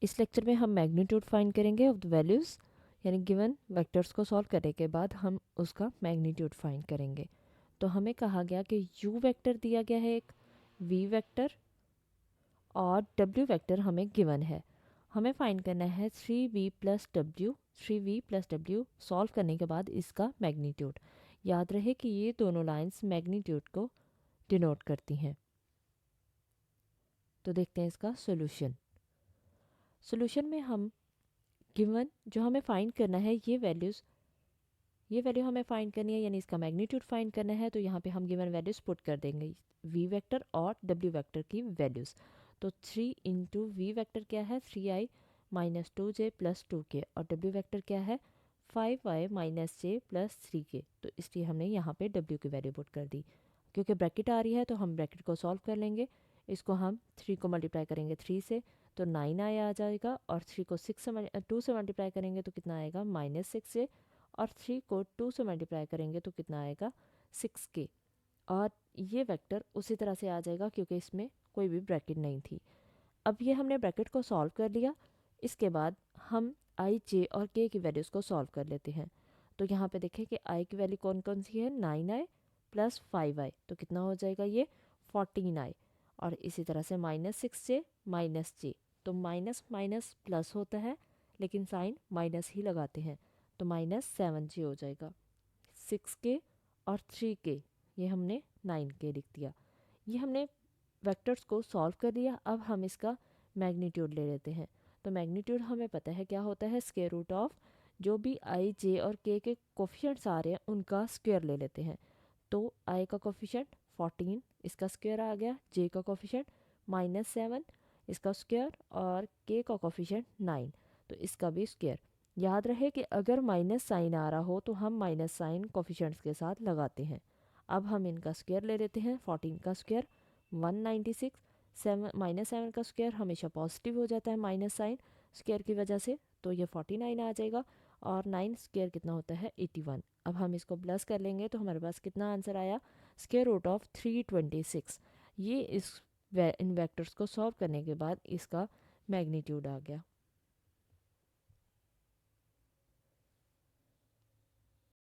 इस लेक्चर में हम मैग्नीट्यूड फाइंड करेंगे ऑफ द वैल्यूज़, यानी गिवन वेक्टर्स को सॉल्व करने के बाद हम उसका मैग्नीट्यूड फाइंड करेंगे। तो हमें कहा गया कि यू वेक्टर दिया गया है, एक वी वेक्टर और डब्ल्यू वेक्टर हमें गिवन है। हमें फाइंड करना है 3v plus W, 3v plus W solve करने के बाद इसका मैग्नीट्यूड। याद रहे कि ये दोनों लाइंस मैग्नीट्यूड को डिनोट करती हैं। तो देखते हैं इसका सॉल्यूशन। सॉल्यूशन में हम गिवन जो हमें फाइंड करना है ये वैल्यू हमें फाइंड करनी है, यानी इसका मैग्नीट्यूड फाइंड करना है। तो यहाँ पे हम गिवन वैल्यूज पुट कर देंगे, वी वेक्टर और डब्ल्यू वेक्टर की वैल्यूज़। तो 3 इंटू वी वेक्टर क्या है 3i minus 2j plus 2k, और डब्ल्यू वेक्टर क्या है 5i minus j plus 3k। तो इसलिए हमने यहाँ पे डब्ल्यू की वैल्यू पुट कर दी। क्योंकि ब्रैकेट आ रही है तो हम ब्रैकेट को सॉल्व कर लेंगे। इसको हम 3 को मल्टीप्लाई करेंगे 3 से तो 9i आ जाएगा, और 3 को 2 से मल्टीप्लाई करेंगे तो कितना आएगा -6j, और 3 को 2 से मल्टीप्लाई करेंगे तो कितना आएगा 6k। और ये वेक्टर उसी तरह से आ जाएगा क्योंकि इसमें कोई भी ब्रैकेट नहीं थी। अब ये हमने ब्रैकेट को सॉल्व कर लिया। इसके बाद हम आई जे और के की वैल्यूज़ को सॉल्व कर लेते हैं। तो यहाँ पे देखें कि आई की वैल्यू कौन कौन सी है 9i प्लस 5i, तो कितना हो जाएगा ये 14i। और इसी तरह से -6j माइनस जे, तो माइनस माइनस प्लस होता है लेकिन साइन माइनस ही लगाते हैं, तो -7j हो जाएगा। 6k और 3k, ये हमने 9k लिख दिया। ये हमने वेक्टर्स को सॉल्व कर लिया। अब हम इसका मैग्नीट्यूड ले लेते हैं। तो मैग्नीट्यूड हमें पता है क्या होता है, स्क्वायर रूट ऑफ जो भी आई जे और के कोफिशिएंट्स आ रहे हैं उनका स्क्वायर ले लेते हैं। तो आई का कोफिशिएंट 14, इसका स्क्वायर आ गया, जे का कोफिशिएंट -7, इसका स्क्वायर, और के का कोफिशिएंट 9, तो इसका भी स्क्वायर। याद रहे कि अगर माइनस साइन आ रहा हो तो हम माइनस साइन कोफिशिएंट्स के साथ लगाते हैं। अब हम इनका स्क्वायर ले लेते हैं। 14 का स्क्वायर 196, -7 का स्क्वायर हमेशा पॉजिटिव हो जाता है माइनस साइन स्क्वायर की वजह से, तो ये 49 आ जाएगा। और 9 स्क्वायर कितना होता है 81। अब हम इसको प्लस कर लेंगे तो हमारे पास कितना आंसर आया, स्क्वायर रूट ऑफ 326। ये इन वेक्टर्स को सॉल्व करने के बाद इसका मैग्नीट्यूड आ गया।